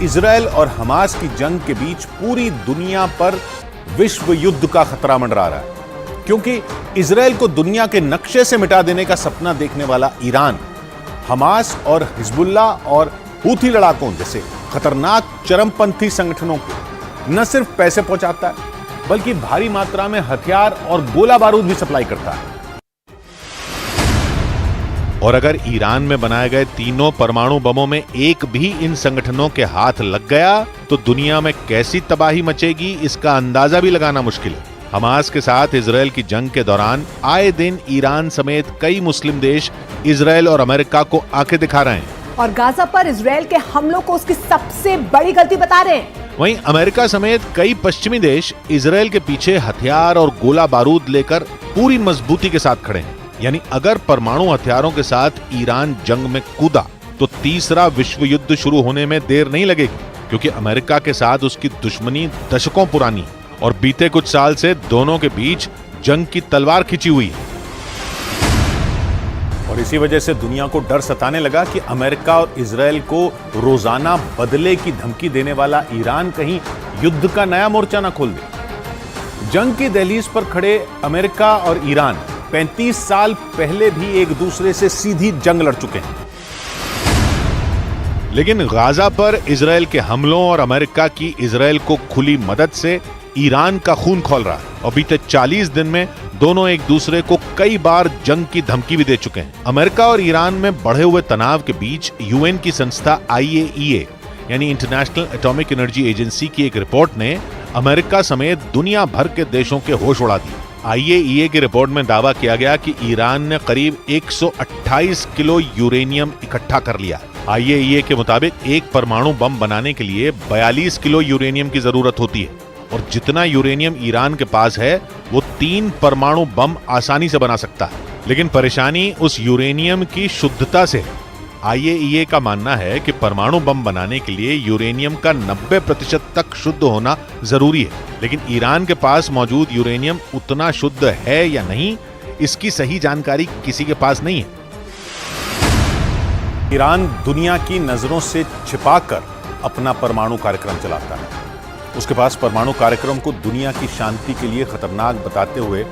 Israel और Hamas की जंग के बीच पूरी दुनिया पर विश्व युद्ध का खतरा मंडरा रहा है, क्योंकि इजरायल को दुनिया के नक्शे से मिटा देने का सपना देखने वाला ईरान हमास और हिजबुल्ला और हूथी लड़ाकों जैसे खतरनाक चरमपंथी संगठनों को न सिर्फ पैसे पहुंचाता है, बल्कि भारी मात्रा में हथियार और गोला बारूद भी सप्लाई करता है। और अगर ईरान में बनाए गए तीनों परमाणु बमों में एक भी इन संगठनों के हाथ लग गया तो दुनिया में कैसी तबाही मचेगी, इसका अंदाजा भी लगाना मुश्किल है। हमास के साथ इजरायल की जंग के दौरान आए दिन ईरान समेत कई मुस्लिम देश इजरायल और अमेरिका को आंखें दिखा रहे हैं और गाजा पर इजरायल के हमलों को उसकी सबसे बड़ी गलती बता रहे हैं। वहीं अमेरिका समेत कई पश्चिमी देश इजरायल के पीछे हथियार और गोला बारूद लेकर पूरी मजबूती के साथ खड़े हैं। यानी अगर परमाणु हथियारों के साथ ईरान जंग में कूदा तो तीसरा विश्व युद्ध शुरू होने में देर नहीं लगेगी, क्योंकि अमेरिका के साथ उसकी दुश्मनी दशकों पुरानी है और बीते कुछ साल से दोनों के बीच जंग की तलवार खिंची हुई है। और इसी वजह से दुनिया को डर सताने लगा कि अमेरिका और इजरायल को रोजाना बदले की धमकी देने वाला ईरान कहीं युद्ध का नया मोर्चा न खोल दे। जंग की दहलीज पर खड़े अमेरिका और ईरान 35 साल पहले भी एक दूसरे से सीधी जंग लड़ चुके हैं, लेकिन गाजा पर इजरायल के हमलों और अमेरिका की इजरायल को खुली मदद से ईरान का खून खौल रहा है और बीते 40 दिन में दोनों एक दूसरे को कई बार जंग की धमकी भी दे चुके हैं। अमेरिका और ईरान में बढ़े हुए तनाव के बीच यूएन की संस्था IAEA यानी इंटरनेशनल एटॉमिक एनर्जी एजेंसी की एक रिपोर्ट ने अमेरिका समेत दुनिया भर के देशों के होश उड़ा दिए। IAEA की रिपोर्ट में दावा किया गया कि ईरान ने करीब 128 किलो यूरेनियम इकट्ठा कर लिया। IAEA के मुताबिक एक परमाणु बम बनाने के लिए 42 किलो यूरेनियम की जरूरत होती है और जितना यूरेनियम ईरान के पास है वो 3 परमाणु बम आसानी से बना सकता है। लेकिन परेशानी उस यूरेनियम की शुद्धता से है। IAEA का मानना है कि परमाणु बम बनाने के लिए यूरेनियम का 90% तक शुद्ध होना जरूरी है, लेकिन ईरान के पास मौजूद यूरेनियम उतना शुद्ध है या नहीं, इसकी सही जानकारी किसी के पास नहीं है। ईरान दुनिया की नजरों से छिपाकर अपना परमाणु कार्यक्रम चलाता है। उसके पास परमाणु कार्यक्रम को दुनिया की शांति के लिए खतरनाक बताते हुए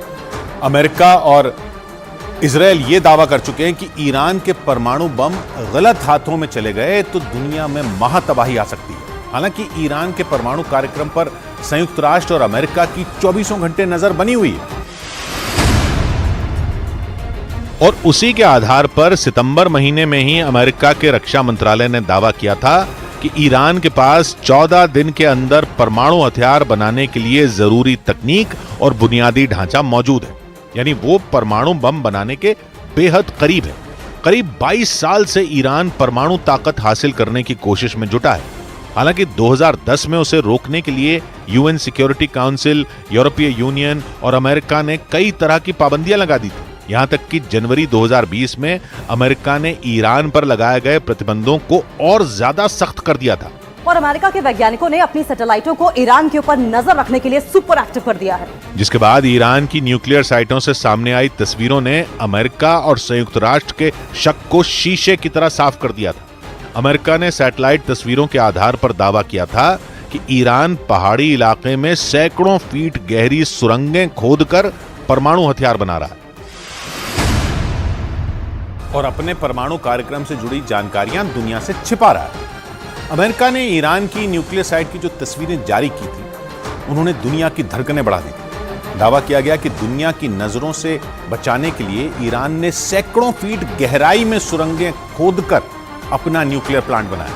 अमेरिका और इजरायल ये दावा कर चुके हैं कि ईरान के परमाणु बम गलत हाथों में चले गए तो दुनिया में महातबाही आ सकती है। हालांकि ईरान के परमाणु कार्यक्रम पर संयुक्त राष्ट्र और अमेरिका की 24 घंटे नजर बनी हुई है और उसी के आधार पर सितंबर महीने में ही अमेरिका के रक्षा मंत्रालय ने दावा किया था कि ईरान के पास 14 दिन के अंदर परमाणु हथियार बनाने के लिए जरूरी तकनीक और बुनियादी ढांचा मौजूद है। यानी वो परमाणु बम बनाने के बेहद करीब है। करीब 22 साल से ईरान परमाणु ताकत हासिल करने की कोशिश में जुटा है। हालांकि 2010 में उसे रोकने के लिए यूएन सिक्योरिटी काउंसिल, यूरोपीय यूनियन और अमेरिका ने कई तरह की पाबंदियां लगा दी थी। यहां तक कि जनवरी 2020 में अमेरिका ने ईरान पर लगाए गए प्रतिबंधों को और ज्यादा सख्त कर दिया था। और अमेरिका के वैज्ञानिकों ने अपनी सैटेलाइटों को ईरान के ऊपर नजर रखने के लिए सुपर एक्टिव कर दिया है, जिसके बाद ईरान की न्यूक्लियर साइटों से सामने आई तस्वीरों ने अमेरिका और संयुक्त राष्ट्र के शक को शीशे की तरह साफ कर दिया था। अमेरिका ने सैटेलाइट तस्वीरों के आधार पर दावा किया था कि ईरान पहाड़ी इलाके में सैकड़ों फीट गहरी सुरंगें खोदकर परमाणु हथियार बना रहा है और अपने परमाणु कार्यक्रम से जुड़ी जानकारियां दुनिया से छिपा रहा है। अमेरिका ने ईरान की न्यूक्लियर साइट की जो तस्वीरें जारी की थी, उन्होंने दुनिया की धड़कनें बढ़ा दी थी। दावा किया गया कि दुनिया की नजरों से बचाने के लिए ईरान ने सैकड़ों फीट गहराई में सुरंगें खोदकर अपना न्यूक्लियर प्लांट बनाया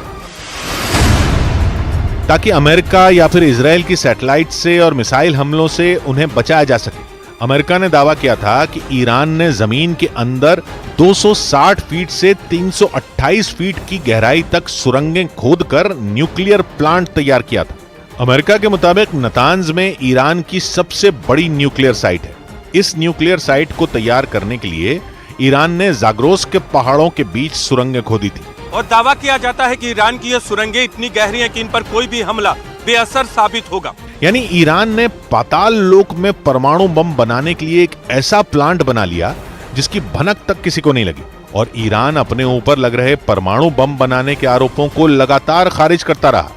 ताकि अमेरिका या फिर इजरायल की सैटेलाइट से और मिसाइल हमलों से उन्हें बचाया जा सके। अमेरिका ने दावा किया था कि ईरान ने जमीन के अंदर 260 फीट से 328 फीट की गहराई तक सुरंगें खोदकर न्यूक्लियर प्लांट तैयार किया था। अमेरिका के मुताबिक नतांज में ईरान की सबसे बड़ी न्यूक्लियर साइट है। इस न्यूक्लियर साइट को तैयार करने के लिए ईरान ने जाग्रोस के पहाड़ों के बीच सुरंगें खोदी थी और दावा किया जाता है कि ईरान की ये सुरंगें इतनी गहरी हैं कि इन पर कोई भी हमला बेअसर साबित होगा। यानी ईरान ने पाताल लोक में परमाणु बम बनाने के लिए एक ऐसा प्लांट बना लिया जिसकी भनक तक किसी को नहीं लगी और ईरान अपने ऊपर लग रहे परमाणु बम बनाने के आरोपों को लगातार खारिज करता रहा।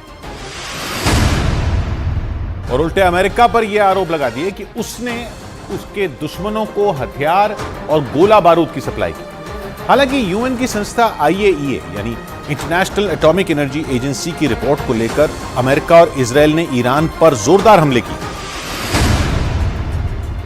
और उल्टे अमेरिका पर यह आरोप लगा दिए कि उसने उसके दुश्मनों को हथियार और गोला बारूद की सप्लाई की। हालांकि यूएन की संस्था आईएईए यानी इंटरनेशनल एटॉमिक एनर्जी एजेंसी की रिपोर्ट को लेकर अमेरिका और इजरायल ने ईरान पर जोरदार हमले किए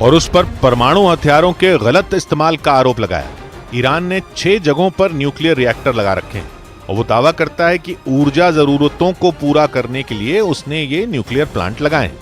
और उस पर परमाणु हथियारों के गलत इस्तेमाल का आरोप लगाया। ईरान ने 6 जगहों पर न्यूक्लियर रिएक्टर लगा रखे हैं और वो दावा करता है कि ऊर्जा जरूरतों को पूरा करने के लिए उसने ये न्यूक्लियर प्लांट लगाए हैं।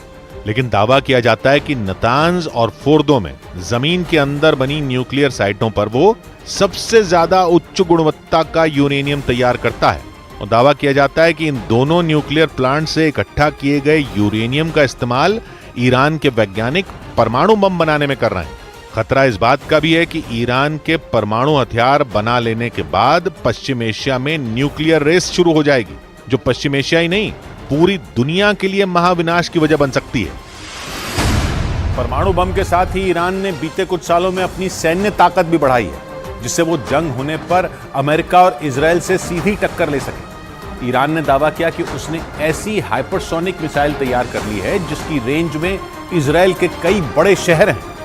लेकिन दावा किया जाता है कि नतांज और फोर्दो में जमीन के अंदर बनी न्यूक्लियर साइटों पर वो सबसे ज्यादा उच्च गुणवत्ता का यूरेनियम तैयार करता है और दावा किया जाता है कि इन दोनों न्यूक्लियर प्लांट से इकट्ठा किए गए यूरेनियम का इस्तेमाल ईरान के वैज्ञानिक परमाणु बम बनाने में कर रहे हैं। खतरा इस बात का भी है कि ईरान के परमाणु हथियार बना लेने के बाद पश्चिम एशिया में न्यूक्लियर रेस शुरू हो जाएगी, जो पश्चिम एशिया ही नहीं पूरी दुनिया के लिए महाविनाश की वजह बन सकती है। परमाणु बम के साथ ही ईरान ने बीते कुछ सालों में अपनी सैन्य ताकत भी बढ़ाई है, जिससे वो जंग होने पर अमेरिका और इजरायल से सीधी टक्कर ले सके। ईरान ने दावा किया कि उसने ऐसी हाइपरसोनिक मिसाइल तैयार कर ली है जिसकी रेंज में इजरायल के कई बड़े शहर हैं।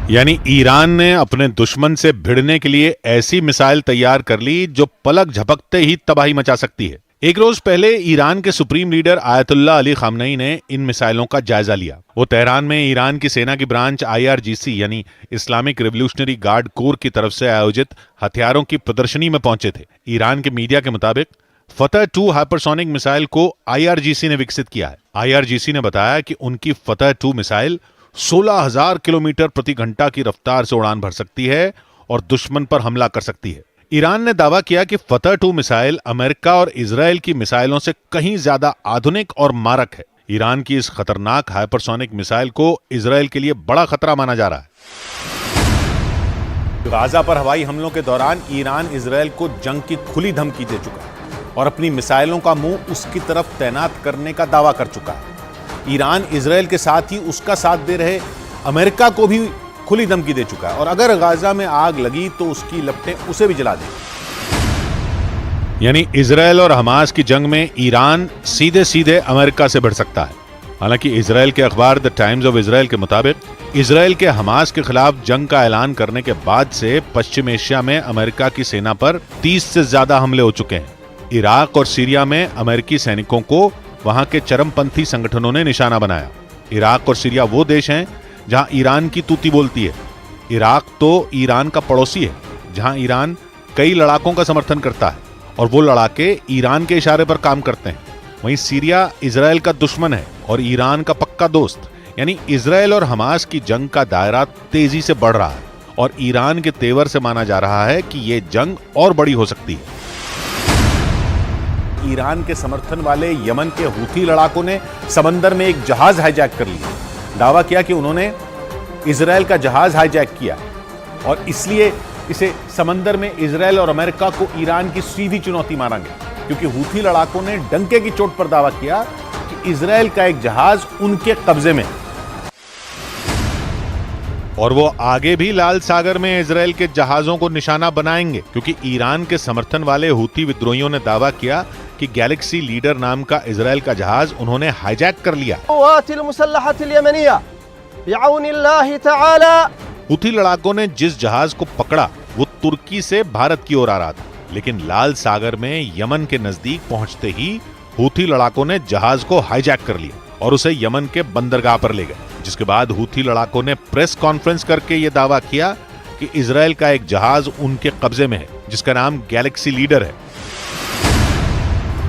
यानी ईरान ने अपने दुश्मन से भिड़ने के लिए ऐसी मिसाइल तैयार कर ली जो पलक झपकते ही तबाही मचा सकती है। एक रोज पहले ईरान के supreme leader Ayatollah Ali Khamenei ने इन मिसाइलों का जायजा लिया। वो तेहरान में ईरान की सेना की ब्रांच IRGC यानी इस्लामिक रिवोल्यूशनरी गार्ड कोर की तरफ से आयोजित हथियारों की प्रदर्शनी में पहुंचे थे। ईरान के मीडिया के मुताबिक फतह 2 हाइपरसोनिक मिसाइल को IRGC ने विकसित किया है। IRGC ने बताया कि उनकी फतह 2 मिसाइल 16,000 किलोमीटर प्रति घंटा की रफ्तार से उड़ान भर सकती है और दुश्मन पर हमला कर सकती है। ईरान ने दावा किया कि फतह 2 मिसाइल अमेरिका और इजरायल की मिसाइलों से कहीं ज्यादा आधुनिक और मारक है। ईरान की इस खतरनाक हाइपरसोनिक मिसाइल को इजरायल के लिए बड़ा खतरा माना जा रहा है। गाजा पर हवाई हमलों के दौरान ईरान इजरायल को जंग की खुली धमकी दे चुका है और अपनी मिसाइलों का मुंह उसकी तरफ तैनात करने का दावा कर चुका है। ईरान इजरायल के साथ ही उसका साथ दे रहे अमेरिका को भी खुली धमकी दे चुका है और अगर गाजा में आग लगी तो उसकी लपटें उसे भी जला देंगी। यानी इजरायल और हमास की जंग में ईरान सीधे सीधे अमेरिका से भिड़ सकता है। हालांकि इजरायल के अखबार द टाइम्स ऑफ इजरायल के मुताबिक इजरायल के हमास के खिलाफ जंग का ऐलान करने के बाद से पश्चिम एशिया में अमेरिका की सेना पर 30 से ज्यादा हमले हो चुके हैं। इराक और सीरिया में अमेरिकी सैनिकों को वहां के चरमपंथी संगठनों ने निशाना बनाया। इराक और सीरिया वो देश हैं जहां ईरान की तूती बोलती है। इराक तो ईरान का पड़ोसी है, जहां ईरान कई लड़ाकों का समर्थन करता है और वो लड़ाके ईरान के इशारे पर काम करते हैं। वहीं सीरिया इजरायल का दुश्मन है और ईरान का पक्का दोस्त। यानी इजरायल और हमास की जंग का दायरा तेजी से बढ़ रहा है और ईरान के तेवर से माना जा रहा है कि ये जंग और बड़ी हो सकती है। ईरान के समर्थन वाले यमन के हूथी लड़ाकों ने समंदर में एक जहाज हाईजैक कर लिया। दावा किया कि उन्होंने इजरायल का जहाज हाईजैक किया और इसलिए इसे समंदर में इजरायल और अमेरिका को ईरान की सीधी चुनौती माना गया, क्योंकि हूथी लड़ाकों ने डंके की चोट पर दावा किया कि इजरायल का एक जहाज उनके कब्जे में और वो आगे भी लाल सागर में इजरायल के जहाजों को निशाना बनाएंगे, क्योंकि ईरान के समर्थन वाले हूथी विद्रोहियों ने दावा किया कि गैलेक्सी लीडर नाम का इजरायल का जहाज उन्होंने हाईजैक कर लिया। हूथी लड़ाकों ने जिस जहाज को पकड़ा वो तुर्की से भारत की ओर आ रहा था, लेकिन लाल सागर में यमन के नजदीक पहुंचते ही हूथी लड़ाकों ने जहाज को हाईजैक कर लिया और उसे यमन के बंदरगाह पर ले गए। जिसके बाद हूथी लड़ाकों ने प्रेस कॉन्फ्रेंस करके यह दावा किया कि इजरायल का एक जहाज उनके कब्जे में है, जिसका नाम गैलेक्सी लीडर है।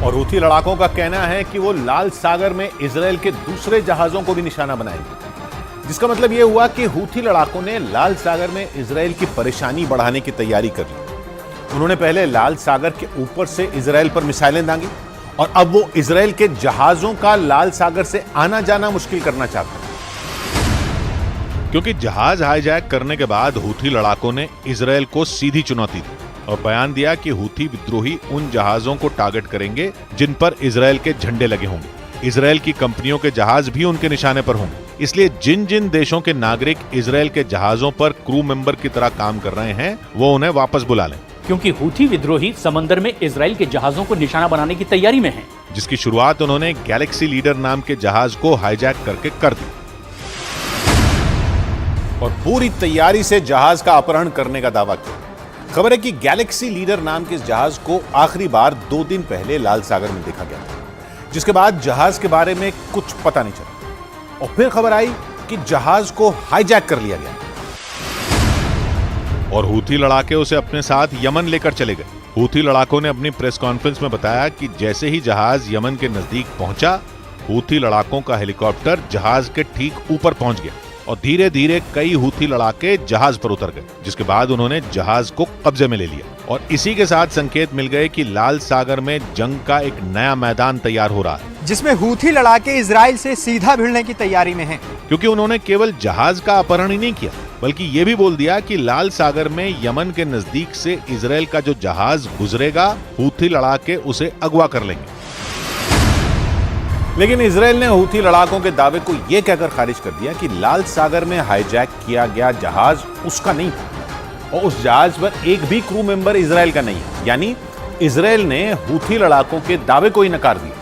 और हूथी लड़ाकों का कहना है कि वो लाल सागर में इजरायल के दूसरे जहाजों को भी निशाना बनाएंगे, जिसका मतलब यह हुआ कि हूथी लड़ाकों ने लाल सागर में इजरायल की परेशानी बढ़ाने की तैयारी कर ली। उन्होंने पहले लाल सागर के ऊपर से इजरायल पर मिसाइलें दागी और अब वो इजरायल के जहाजों का लाल सागर से आना जाना मुश्किल करना चाहते हैं। क्योंकि जहाज हाईजैक करने के बाद हूथी लड़ाकों ने इजरायल को सीधी चुनौती दी और बयान दिया कि हूथी विद्रोही उन जहाजों को टारगेट करेंगे जिन पर इजरायल के झंडे लगे होंगे। इजरायल की कंपनियों के जहाज भी उनके निशाने पर होंगे। इसलिए जिन जिन देशों के नागरिक इजरायल के जहाजों पर क्रू मेंबर की तरह काम कर रहे हैं वो उन्हें वापस बुला लें, क्योंकि हूथी विद्रोही समंदर में इजरायल के जहाजों को निशाना बनाने की तैयारी में हैं। जिसकी शुरुआत उन्होंने गैलेक्सी लीडर नाम के जहाज को हाईजैक करके कर दी और पूरी तैयारी से जहाज का अपहरण करने का दावा किया। खबर है कि गैलेक्सी लीडर नाम के इस जहाज को आखिरी बार 2 दिन पहले लाल सागर में देखा गया था, जिसके बाद जहाज के बारे में कुछ पता नहीं चला और फिर खबर आई कि जहाज को हाईजैक कर लिया गया और हूथी लड़ाके उसे अपने साथ यमन लेकर चले गए। हूथी लड़ाकों ने अपनी प्रेस कॉन्फ्रेंस में बताया कि जैसे ही जहाज यमन के नजदीक पहुंचा, हूथी लड़ाकों का हेलीकॉप्टर जहाज के ठीक ऊपर पहुंच गया और धीरे धीरे कई हूथी लड़ाके जहाज पर उतर गए, जिसके बाद उन्होंने जहाज को कब्जे में ले लिया और इसी के साथ संकेत मिल गए कि लाल सागर में जंग का एक नया मैदान तैयार हो रहा है, जिसमें हूथी लड़ाके इजराइल से सीधा भिड़ने की तैयारी में हैं। क्योंकि उन्होंने केवल जहाज का अपहरण ही नहीं किया, बल्कि ये भी बोल दिया कि लाल सागर में यमन के नजदीक से इजराइल का जो जहाज गुजरेगा, हूथी लड़ाके उसे अगवा कर लेंगे। लेकिन इजराइल ने हूथी लड़ाकों के दावे को यह कहकर खारिज कर दिया कि लाल सागर में हाईजैक किया गया जहाज उसका नहीं था और उस जहाज पर एक भी क्रू मेंबर इजराइल का नहीं है। यानी इजराइल ने हूथी लड़ाकों के दावे को ही नकार दिया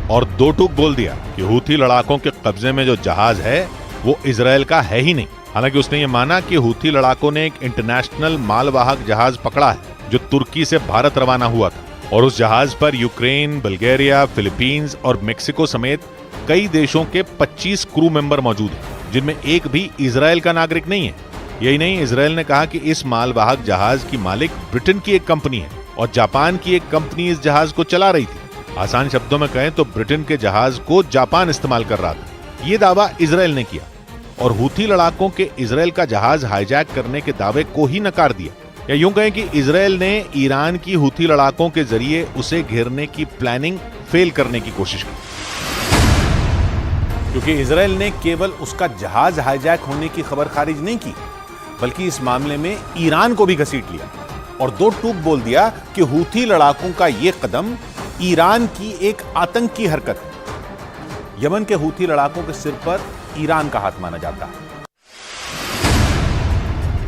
और दो टूक बोल दिया कि हूथी लड़ाकों के कब्जे में जो जहाज है वो इजराइल का है ही नहीं। हालांकि उसने ये माना कि हूथी लड़ाकों ने एक इंटरनेशनल मालवाहक जहाज पकड़ा है जो तुर्की से भारत रवाना हुआ था और उस जहाज पर यूक्रेन, बल्गेरिया, फिलीपींस और मेक्सिको समेत कई देशों के 25 क्रू मेंबर मौजूद हैं, जिनमें एक भी इजराइल का नागरिक नहीं है। यही नहीं, इजराइल ने कहा कि इस मालवाहक जहाज की मालिक ब्रिटेन की एक कंपनी है और जापान की एक कंपनी इस जहाज को चला रही थी। आसान शब्दों में कहें तो ब्रिटेन के जहाज को जापान इस्तेमाल कर रहा था। ये दावा इजराइल ने किया और हूथी लड़ाकों के इजराइल का जहाज हाईजैक करने के दावे को ही नकार दिया। या यूं कहें कि इजराइल ने ईरान की हूथी लड़ाकों के जरिए उसे घेरने की प्लानिंग फेल करने की कोशिश की, क्योंकि इजराइल ने केवल उसका जहाज हाईजैक होने की खबर खारिज नहीं की, बल्कि इस मामले में ईरान को भी घसीट लिया और दो टूक बोल दिया कि हूथी लड़ाकों का यह कदम ईरान की एक आतंकी हरकत है। यमन के हूथी लड़ाकों के सिर पर ईरान का हाथ माना जाता है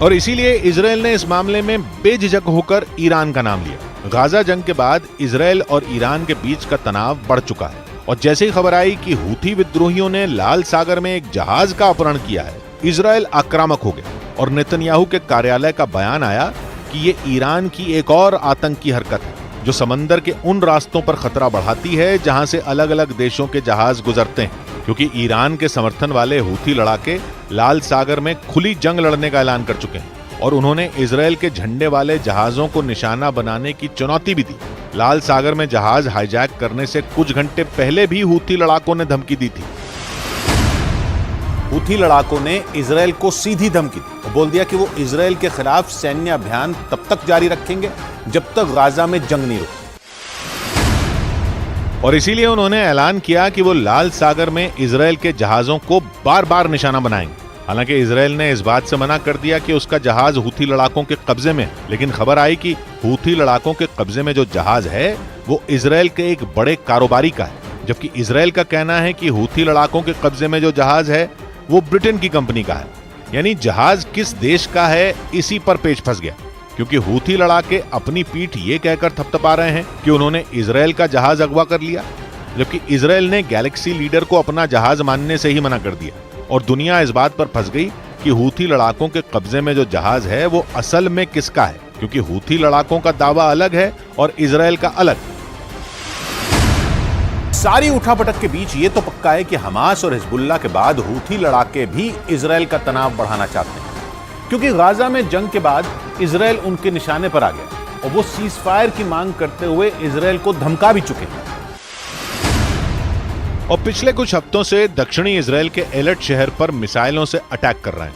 और इसीलिए इजराइल ने इस मामले में बेझिझक होकर ईरान का नाम लिया। गाजा जंग के बाद इजराइल और ईरान के बीच का तनाव बढ़ चुका है और जैसे ही खबर आई कि हूथी विद्रोहियों ने लाल सागर में एक जहाज का अपहरण किया है, इजराइल आक्रामक हो गया और नेतन्याहू के कार्यालय का बयान आया कि ये ईरान की एक और आतंकी हरकत है जो समंदर के उन रास्तों पर खतरा बढ़ाती है जहां से अलग अलग देशों के जहाज गुजरते हैं, क्योंकि ईरान के समर्थन वाले हूथी लड़ाके लाल सागर में खुली जंग लड़ने का ऐलान कर चुके हैं और उन्होंने इजराइल के झंडे वाले जहाजों को निशाना बनाने की चुनौती भी दी। लाल सागर में जहाज हाईजैक करने से कुछ घंटे पहले भी हूथी लड़ाकों ने धमकी दी थी। हूथी लड़ाकों ने इजराइल को सीधी धमकी दी और बोल दिया कि वो इजराइल के खिलाफ सैन्य अभियान तब तक जारी रखेंगे जब तक गाजा में जंग नहीं रुकती और इसीलिए उन्होंने ऐलान किया कि वो लाल सागर में इजराइल के जहाजों को बार बार निशाना बनाएंगे। हालांकि इजराइल ने इस बात से मना कर दिया कि उसका जहाज हूथी लड़ाकों के कब्जे में, लेकिन खबर आई कि हूथी लड़ाकों के कब्जे में जो जहाज है वो इजराइल के एक बड़े कारोबारी का है, जबकि इजराइल का कहना है कि हूथी लड़ाकों के कब्जे में जो जहाज है वो ब्रिटेन की कंपनी का है। यानी जहाज किस देश का है इसी पर पेच फंस गया, क्योंकि हूथी लड़ाके अपनी पीठ ये कहकर थपथपा रहे हैं कि उन्होंने इजराइल का जहाज अगवा कर लिया, जबकि इजराइल ने गैलेक्सी लीडर को अपना जहाज मानने से ही मना कर दिया और दुनिया इस बात पर फंस गई कि हूथी लड़ाकों के कब्जे में जो जहाज है वो असल में किसका है, क्योंकि हूथी लड़ाकों का दावा अलग है और इजराइल का अलग। सारी उठापटक के बीच ये तो पक्का है कि हमास और हिजबुल्लाह के बाद हूथी लड़ाके भी इजराइल का तनाव बढ़ाना चाहते हैं, क्योंकि गाजा में जंग के बाद इजराइल उनके निशाने पर आ गया और वो सीज फायर की मांग करते हुए इजराइल को धमका भी चुके हैं। और पिछले कुछ हफ्तों से दक्षिणी इजराइल के एलर्ट शहर पर मिसाइलों से अटैक कर रहे हैं।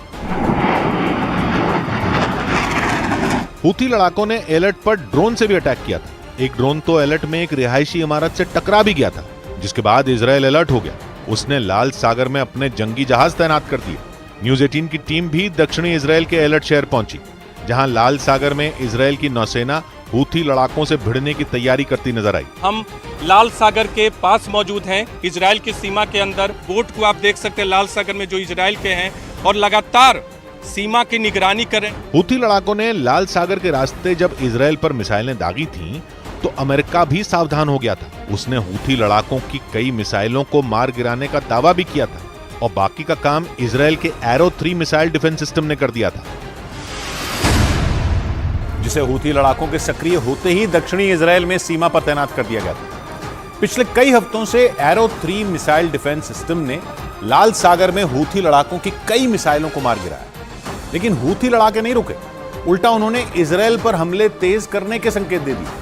हूथी लड़ाकों ने एलर्ट पर ड्रोन से भी अटैक किया था। एक ड्रोन तो एलर्ट में एक रिहायशी इमारत से टकरा भी गया था, जिसके बाद इजराइल अलर्ट हो गया। उसने लाल सागर में अपने जंगी जहाज तैनात कर दिए। न्यूज 18 की टीम भी दक्षिणी इजराइल के एलर्ट शहर पहुंची, जहां लाल सागर में इजराइल की नौसेना हूथी लड़ाकों से भिड़ने की तैयारी करती नजर आई। हम लाल सागर के पास मौजूद हैं, इजराइल की सीमा के अंदर। बोट को आप देख सकते हैं लाल सागर में जो इजराइल के हैं और लगातार सीमा की निगरानी करें। हूथी लड़ाकों ने लाल सागर के रास्ते जब इजराइल पर मिसाइलें दागी थीं, तो अमेरिका भी सावधान हो गया था। उसने हूथी लड़ाकों की कई मिसाइलों को मार गिराने का दावा भी किया था और बाकी का काम इजराइल के एरो 3 मिसाइल डिफेंस सिस्टम ने कर दिया था, जिसे हूथी लड़ाकों के सक्रिय होते ही दक्षिणी इजराइल में सीमा पर तैनात कर दिया गया था। पिछले कई हफ्तों से एरो 3 मिसाइल डिफेंस सिस्टम ने लाल सागर में हूथी लड़ाकों की कई मिसाइलों को मार गिराया, लेकिन हूथी लड़ाके नहीं रुके। उल्टा उन्होंने इजराइल पर हमले तेज करने के संकेत दे दिए,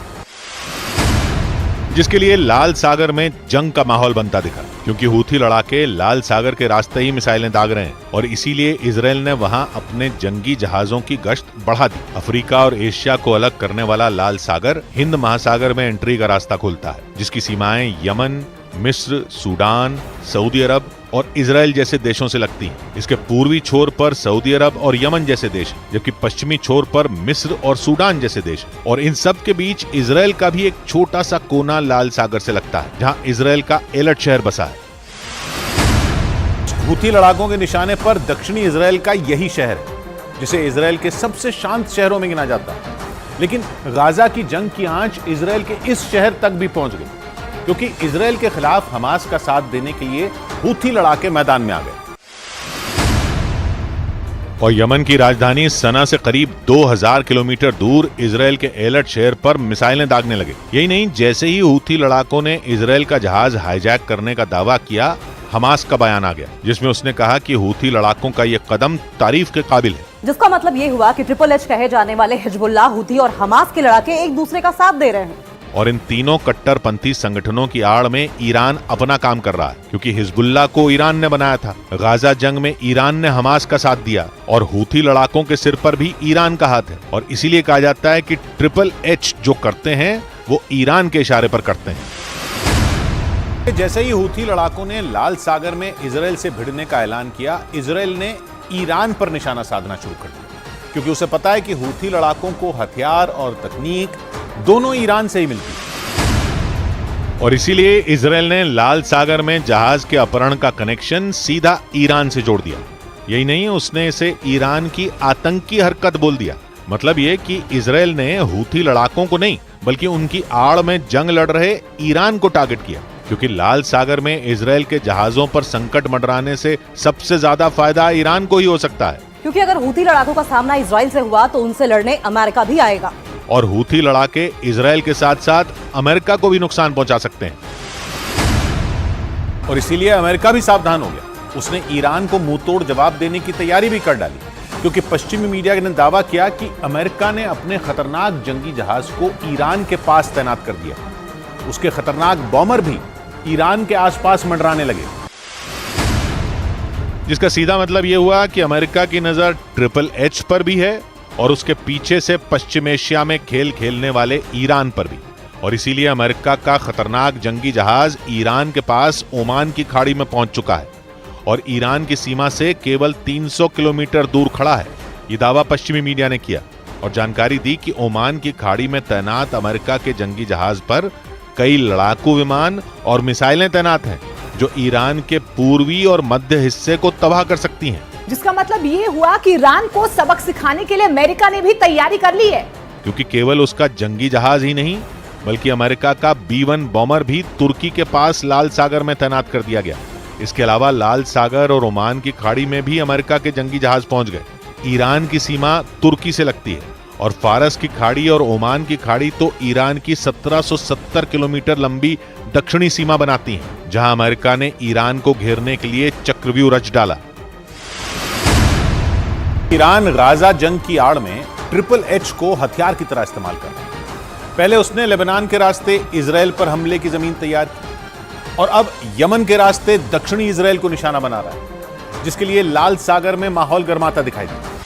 जिसके लिए लाल सागर में जंग का माहौल बनता दिखा, क्योंकि हूथी लड़ाके लाल सागर के रास्ते ही मिसाइलें दाग रहे हैं और इसीलिए इजराइल ने वहां अपने जंगी जहाजों की गश्त बढ़ा दी। अफ्रीका और एशिया को अलग करने वाला लाल सागर हिंद महासागर में एंट्री का रास्ता खोलता है, जिसकी सीमाएं यमन, मिस्र, सूडान, सऊदी अरब और इजराइल जैसे देशों से लगती हैं। इसके पूर्वी छोर पर सऊदी अरब और यमन जैसे देश, जबकि पश्चिमी छोर पर मिस्र और सूडान जैसे देश, और इन सब के बीच इजराइल का भी एक छोटा सा कोना लाल सागर से लगता है, जहां इजराइल का एलर्ट शहर बसा है। हूथी लड़ाकों के निशाने पर दक्षिणी इजराइल का यही शहर है, जिसे इजराइल के सबसे शांत शहरों में गिना जाता है। लेकिन गाजा की जंग की आंच इजराइल के इस शहर तक भी पहुंच गई, क्योंकि इजराइल के खिलाफ हमास का साथ देने के लिए हूथी लड़ाके मैदान में आ गए और यमन की राजधानी सना से करीब 2000 किलोमीटर दूर इजराइल के एलर्ट शहर पर मिसाइलें दागने लगे। यही नहीं, जैसे ही हूथी लड़ाकों ने इजराइल का जहाज हाईजैक करने का दावा किया, हमास का बयान आ गया, जिसमें उसने कहा कि हूथी लड़ाकों का यह कदम तारीफ के काबिल है। जिसका मतलब ये हुआ कि ट्रिपल एच कहे जाने वाले हिजबुल्लाह, हूथी और हमास के लड़ाके एक दूसरे का साथ दे रहे हैं। और इन तीनों कट्टरपंथी संगठनों की आड़ में ईरान अपना काम कर रहा है, क्योंकि हिजबुल्लाह को ईरान ने बनाया था। गाजा जंग में ईरान ने हमास का साथ दिया और हूथी लड़ाकों के सिर पर भी ईरान का हाथ है, और इसीलिए कहा जाता है कि ट्रिपल एच जो करते हैं वो ईरान के इशारे पर करते हैं। जैसे ही हूथी लड़ाकों ने लाल सागर में इजराइल से भिड़ने का ऐलान किया, इजराइल ने ईरान पर निशाना साधना शुरू कर दिया, क्योंकि उसे पता है कि हूथी लड़ाकों को हथियार और तकनीक दोनों ईरान से ही मिलती है। और इसीलिए इजराइल ने लाल सागर में जहाज के अपहरण का कनेक्शन सीधा ईरान से जोड़ दिया। यही नहीं, उसने इसे ईरान की आतंकी हरकत बोल दिया। मतलब ये कि इजराइल ने हूथी लड़ाकों को नहीं, बल्कि उनकी आड़ में जंग लड़ रहे ईरान को टारगेट किया, क्योंकि लाल सागर में इजराइल के जहाजों पर संकट मंडराने से सबसे ज्यादा फायदा ईरान को ही हो सकता है, क्योंकि अगर हूथी लड़ाकों का सामना इजराइल से हुआ तो उनसे लड़ने अमेरिका भी आएगा, और हूथी लड़ाके इजराइल के साथ साथ अमेरिका को भी नुकसान पहुंचा सकते हैं। और इसीलिए अमेरिका भी सावधान हो गया। उसने ईरान को मुंहतोड़ जवाब देने की तैयारी भी कर डाली, क्योंकि पश्चिमी मीडिया ने दावा किया कि अमेरिका ने अपने खतरनाक जंगी जहाज को ईरान के पास तैनात कर दिया। उसके खतरनाक बॉमर भी ईरान के आसपास मंडराने लगे, जिसका सीधा मतलब यह हुआ कि अमेरिका की नजर ट्रिपल एच पर भी है और उसके पीछे से पश्चिम एशिया में खेल खेलने वाले ईरान पर भी। और इसीलिए अमेरिका का खतरनाक जंगी जहाज ईरान के पास ओमान की खाड़ी में पहुंच चुका है और ईरान की सीमा से केवल 300 किलोमीटर दूर खड़ा है। ये दावा पश्चिमी मीडिया ने किया और जानकारी दी कि ओमान की खाड़ी में तैनात अमेरिका के जंगी जहाज पर कई लड़ाकू विमान और मिसाइलें तैनात हैं, जो ईरान के पूर्वी और मध्य हिस्से को तबाह कर सकती हैं। जिसका मतलब ये हुआ कि ईरान को सबक सिखाने के लिए अमेरिका ने भी तैयारी कर ली है, क्योंकि केवल उसका जंगी जहाज ही नहीं, बल्कि अमेरिका का B-1 बॉमर भी तुर्की के पास लाल सागर में तैनात कर दिया गया। इसके अलावा लाल सागर और ओमान की खाड़ी में भी अमेरिका के जंगी जहाज पहुंच गए। ईरान की सीमा तुर्की से लगती है और फारस की खाड़ी और ओमान की खाड़ी तो ईरान की 1770 किलोमीटर लंबी दक्षिणी सीमा बनाती हैं, जहां अमेरिका ने ईरान को घेरने के लिए चक्रव्यूह रच डाला। ईरान गाजा जंग की आड़ में ट्रिपल एच को हथियार की तरह इस्तेमाल कर रहा है। पहले उसने लेबनान के रास्ते इजराइल पर हमले की जमीन तैयार की और अब यमन के रास्ते दक्षिणी इजराइल को निशाना बना रहा है, जिसके लिए लाल सागर में माहौल गर्माता दिखाई देता है।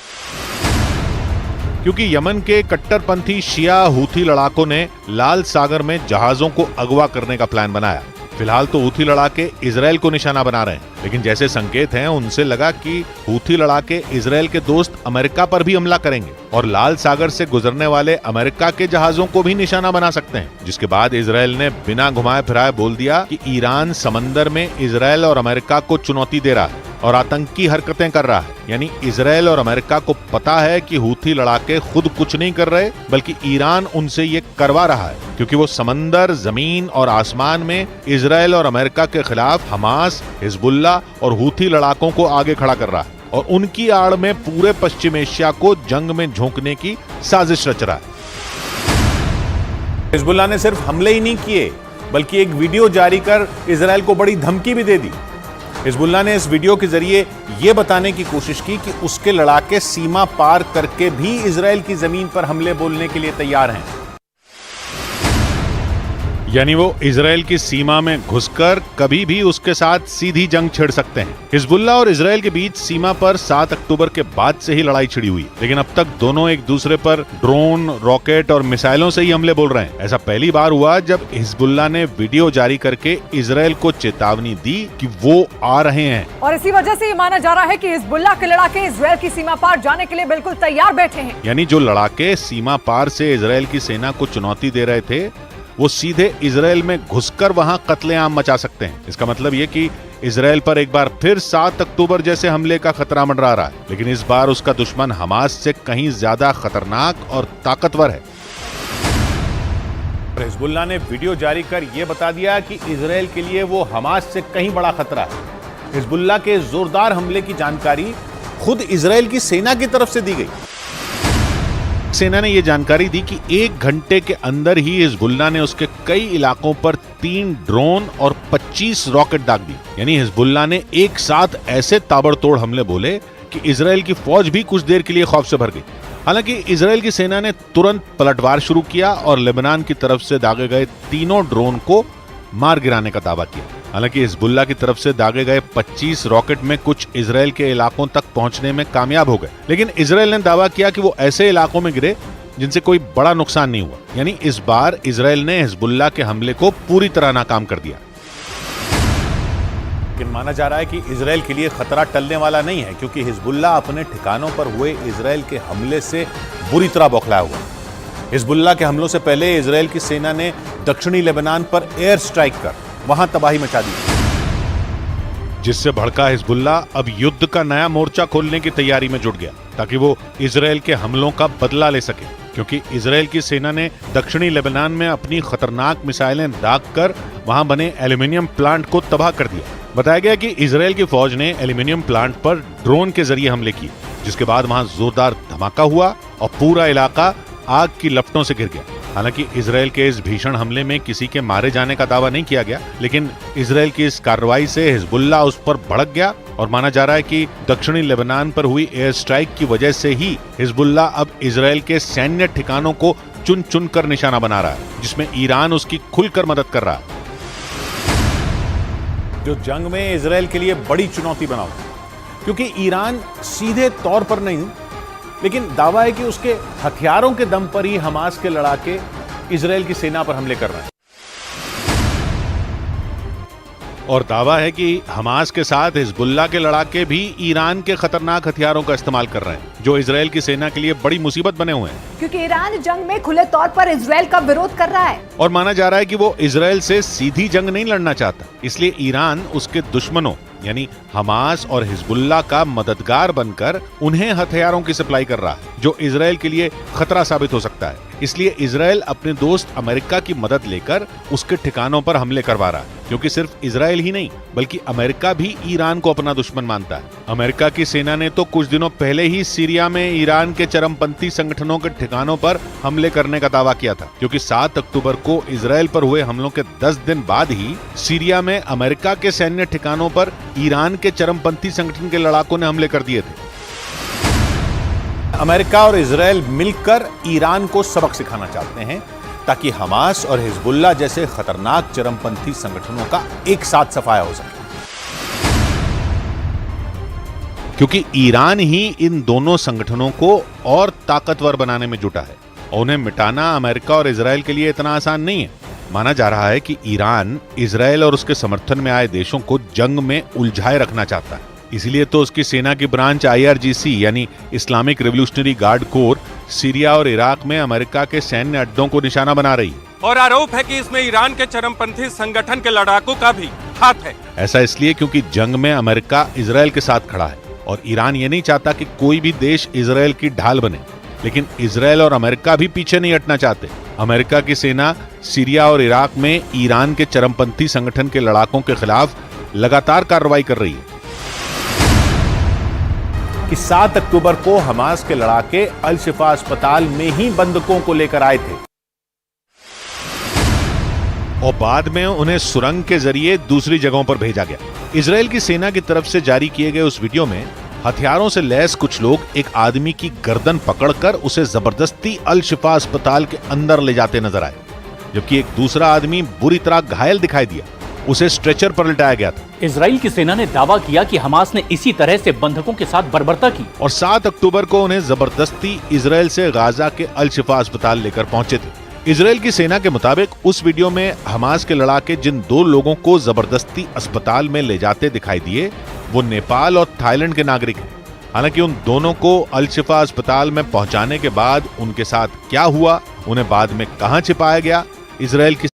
क्योंकि यमन के कट्टरपंथी शिया हूथी लड़ाकों ने लाल सागर में जहाजों को अगवा करने का प्लान बनाया। फिलहाल तो हूथी लड़ाके इजराइल को निशाना बना रहे हैं, लेकिन जैसे संकेत हैं उनसे लगा कि हूथी लड़ाके इजराइल के दोस्त अमेरिका पर भी हमला करेंगे और लाल सागर से गुजरने वाले अमेरिका के जहाजों को भी निशाना बना सकते हैं। जिसके बाद इजराइल ने बिना घुमाए फिराए बोल दिया कि ईरान समंदर में इजराइल और अमेरिका को चुनौती दे रहा है और आतंकी हरकतें कर रहा है। यानी इजराइल और अमेरिका को पता है कि हूथी लड़ाके खुद कुछ नहीं कर रहे, बल्कि ईरान उनसे ये करवा रहा है, क्योंकि वो समंदर, जमीन और आसमान में इजराइल और अमेरिका के खिलाफ हमास, हिजबुल्ला और हूथी लड़ाकों को आगे खड़ा कर रहा है और उनकी आड़ में पूरे पश्चिम एशिया को जंग में झोंकने की साजिश रच रहा है। हिजबुल्लाह ने सिर्फ हमले ही नहीं किए, बल्कि एक वीडियो जारी कर इजराइल को बड़ी धमकी भी दे दी। हिजबुल्लाह ने इस वीडियो के जरिए यह बताने की कोशिश की कि उसके लड़ाके सीमा पार करके भी इजराइल की जमीन पर हमले बोलने के लिए तैयार हैं। यानी वो इजराइल की सीमा में घुसकर कभी भी उसके साथ सीधी जंग छिड़ सकते हैं। हिजबुल्लाह और इजराइल के बीच सीमा पर 7 अक्टूबर के बाद से ही लड़ाई छिड़ी हुई, लेकिन अब तक दोनों एक दूसरे पर ड्रोन, रॉकेट और मिसाइलों से ही हमले बोल रहे हैं। ऐसा पहली बार हुआ जब हिजबुल्लाह ने वीडियो जारी करके इजराइल को चेतावनी दी कि वो आ रहे हैं। और इसी वजह से ये माना जा रहा है कि हिजबुल्लाह के लड़ाके इजराइल की सीमा पार जाने के लिए बिल्कुल तैयार बैठे हैं। यानी जो लड़ाके सीमा पार से इजराइल की सेना को चुनौती दे रहे थे, वो सीधे इजराइल में घुसकर वहां कत्लेआम मचा सकते हैं। इसका मतलब ये कि इजराइल पर एक बार फिर 7 अक्टूबर जैसे हमले का खतरा मंडरा रहा है, लेकिन इस बार उसका दुश्मन हमास से कहीं ज्यादा खतरनाक और ताकतवर है। हिजबुल्लाह ने वीडियो जारी कर यह बता दिया कि इजराइल के लिए वो हमास से कहीं बड़ा खतरा है। हिजबुल्लाह के जोरदार हमले की जानकारी खुद इजराइल की सेना की तरफ से दी गई। सेना ने यह जानकारी दी कि 1 घंटे के अंदर ही हिजबुल्लाह ने उसके कई इलाकों पर 3 ड्रोन और 25 रॉकेट दाग दी। यानी हिजबुल्लाह ने एक साथ ऐसे ताबड़तोड़ हमले बोले कि इजराइल की फौज भी कुछ देर के लिए खौफ से भर गई। हालांकि इजराइल की सेना ने तुरंत पलटवार शुरू किया और लेबनान की तरफ से दागे गए तीनों ड्रोन को मार गिराने का दावा किया। हालांकि हिजबुल्लाह की तरफ से दागे गए 25 रॉकेट में कुछ इजराइल के इलाकों तक पहुंचने में कामयाब हो गए, लेकिन इजराइल ने दावा किया कि वो ऐसे इलाकों में गिरे जिनसे कोई बड़ा नुकसान नहीं हुआ। यानी इस बार इजराइल ने हिजबुल्लाह के हमले को पूरी तरह नाकाम कर दिया। लेकिन माना जा रहा है कि इजराइल के लिए खतरा टलने वाला नहीं है, क्योंकि हिजबुल्लाह अपने ठिकानों पर हुए इजराइल के हमले से बुरी तरह बौखलाया हुआ है। हिजबुल्लाह के हमलों से पहले इजराइल की सेना ने दक्षिणी लेबनान पर एयर स्ट्राइक कर वहां तबाही मचा दी, जिससे भड़का हिजबुल्लाह अब युद्ध का नया मोर्चा खोलने की तैयारी में जुट गया, ताकि वो इजराइल के हमलों का बदला ले सके। क्योंकि इजराइल की सेना ने दक्षिणी लेबनान में अपनी खतरनाक मिसाइलें दागकर वहां बने एल्यूमिनियम प्लांट को तबाह कर दिया। बताया गया कि इजराइल की फौज ने एल्यूमिनियम प्लांट पर ड्रोन के जरिए हमले किए, जिसके बाद वहां जोरदार धमाका हुआ और पूरा इलाका आग की लपटों से घिर गया। हालांकि इजराइल के इस भीषण हमले में किसी के मारे जाने का दावा नहीं किया गया, लेकिन इजराइल की इस कार्रवाई से हिजबुल्लाह उस पर भड़क गया और माना जा रहा है कि दक्षिणी लेबनान पर हुई एयर स्ट्राइक की वजह से ही हिजबुल्लाह अब इजराइल के सैन्य ठिकानों को चुन चुन कर निशाना बना रहा है, जिसमें ईरान उसकी खुलकर मदद कर रहा है। जो जंग में इजराइल के लिए बड़ी चुनौती बना हुआ, क्योंकि ईरान सीधे तौर पर नहीं, लेकिन दावा है कि उसके हथियारों के दम पर ही हमास के लड़ाके इजराइल की सेना पर हमले कर रहे हैं। और दावा है कि हमास के साथ हिजबुल्लाह के लड़ाके भी ईरान के खतरनाक हथियारों का इस्तेमाल कर रहे हैं, जो इजराइल की सेना के लिए बड़ी मुसीबत बने हुए हैं। क्योंकि ईरान जंग में खुले तौर पर इजराइल का विरोध कर रहा है और माना जा रहा है कि वो इजराइल से सीधी जंग नहीं लड़ना चाहता, इसलिए ईरान उसके दुश्मनों यानी हमास और हिजबुल्लाह का मददगार बनकर उन्हें हथियारों की सप्लाई कर रहा है, जो इजराइल के लिए खतरा साबित हो सकता है। इसलिए इजराइल अपने दोस्त अमेरिका की मदद लेकर उसके ठिकानों पर हमले करवा रहा है, क्योंकि सिर्फ इजराइल ही नहीं बल्कि अमेरिका भी ईरान को अपना दुश्मन मानता है। अमेरिका की सेना ने तो कुछ दिनों पहले ही सीरिया में ईरान के चरमपंथी संगठनों के ठिकानों पर हमले करने का दावा किया था, क्योंकि 7 अक्टूबर को इजराइल पर हुए हमलों के 10 दिन बाद ही सीरिया में अमेरिका के सैन्य ठिकानों पर ईरान के चरमपंथी संगठन के लड़ाकों ने हमले कर दिए थे। अमेरिका और इजराइल मिलकर ईरान को सबक सिखाना चाहते हैं, ताकि हमास और हिजबुल्लाह जैसे खतरनाक चरमपंथी संगठनों का एक साथ सफाया हो सके। क्योंकि ईरान ही इन दोनों संगठनों को और ताकतवर बनाने में जुटा है और उन्हें मिटाना अमेरिका और इजराइल के लिए इतना आसान नहीं है। माना जा रहा है कि ईरान इजराइल और उसके समर्थन में आए देशों को जंग में उलझाए रखना चाहता है, इसीलिए तो उसकी सेना की ब्रांच IRGC यानी Islamic revolutionary guard core Syria और इराक में अमेरिका के सैन्य अड्डों को निशाना बना रही है। और आरोप है कि इसमें ईरान के चरमपंथी संगठन के लड़ाकों का भी हाथ है। ऐसा इसलिए क्योंकि जंग में अमेरिका इजराइल के साथ खड़ा है और ईरान ये नहीं चाहता कि कोई भी देश इजराइल की ढाल बने। लेकिन इजराइल और अमेरिका भी पीछे नहीं हटना चाहते। अमेरिका की सेना सीरिया और इराक में ईरान के चरमपंथी संगठन के लड़ाकों के खिलाफ लगातार कार्रवाई कर रही है। कि 7 अक्टूबर को हमास के लड़ाके अल शिफा अस्पताल में ही बंधकों को लेकर आए थे और बाद में उन्हें सुरंग के जरिए दूसरी जगहों पर भेजा गया। इजराइल की सेना की तरफ से जारी किए गए उस वीडियो में हथियारों से लैस कुछ लोग एक आदमी की गर्दन पकड़कर उसे जबरदस्ती अल शिफा अस्पताल के अंदर ले जाते नजर आए, जबकि एक दूसरा आदमी बुरी तरह घायल दिखाई दिया। उसे स्ट्रेचर पर लिटाया गया था। इजराइल की सेना ने दावा किया कि हमास ने इसी तरह से बंधकों के साथ बर्बरता की और 7 अक्टूबर को उन्हें जबरदस्ती इजराइल से गाजा के अल शिफा अस्पताल लेकर पहुंचे थे। इजराइल की सेना के मुताबिक उस वीडियो में हमास के लड़ाके जिन 2 लोगों को जबरदस्ती अस्पताल में ले जाते दिखाई दिए वो नेपाल और थाईलैंड के नागरिक हैं। हालांकि उन दोनों को अल शिफा अस्पताल में पहुंचाने के बाद उनके साथ क्या हुआ, उन्हें बाद में कहां छिपाया गया, इजराइल की